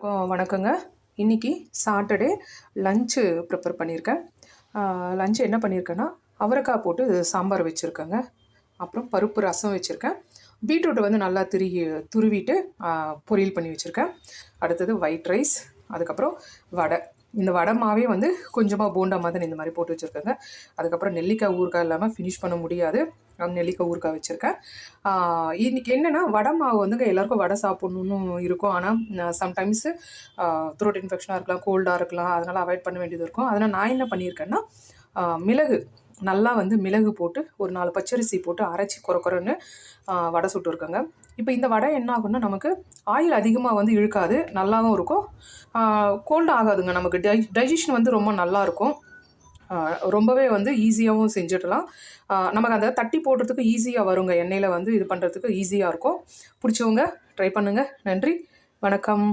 வணக்கங்க. இன்னைக்கு Saturday lunch prepare பண்ணியிருக்கேன். லன்ச் என்ன பண்ணியிருக்கேன்னா, அவரைக்காய் போட்டு சாம்பார் வச்சுருக்கேங்க. அப்புறம் பருப்பு ரசம் வச்சுருக்கேன். பீட்ரூட்டை வந்து நல்லா துருவிட்டு பொரியல் பண்ணி வச்சுருக்கேன். அடுத்தது ஒயிட் ரைஸ், அதுக்கப்புறம் வடை. இந்த வடை மாவே வந்து கொஞ்சமாக போண்டா மாதிரி இந்த மாதிரி போட்டு வச்சுருக்கேங்க. அதுக்கப்புறம் நெல்லிக்காய் ஊறுகாய் இல்லாமல் ஃபினிஷ் பண்ண முடியாது. நெல்லிக்காய் ஊறுகாய் வச்சுருக்கேன். இன்றைக்கி என்னென்னா, வடை மாவு வந்துங்க எல்லாருக்கும் வடை சாப்பிட்ணுன்னு இருக்கும். ஆனால் சம்டைம்ஸு த்ரோட் இன்ஃபெக்ஷனாக இருக்கலாம், கோல்டாக இருக்கலாம், அதனால் அவாய்ட் பண்ண வேண்டியது இருக்கும். அதனால் நான் என்ன பண்ணியிருக்கேன்னா, மிளகு நல்லா வந்து மிளகு போட்டு ஒரு 4 பச்சரிசி போட்டு அரைச்சி கொரன்னு வடை சுட்டுருக்கேங்க. இப்போ இந்த வடை என்ன ஆகுன்னா, நமக்கு ஆயில் அதிகமாக வந்து இழுக்காது, நல்லாவும் இருக்கும், கோல்டு ஆகாதுங்க. நமக்கு டைஜஷன் வந்து ரொம்ப நல்லாயிருக்கும். ரொம்பவே வந்து ஈஸியாகவும் செஞ்சிடலாம். நமக்கு அதை தட்டி போடுறதுக்கு ஈஸியாக வருங்க. எண்ணெயில் வந்து இது பண்ணுறதுக்கு ஈஸியாக இருக்கும். பிடிச்சவங்க ட்ரை பண்ணுங்கள். நன்றி, வணக்கம்.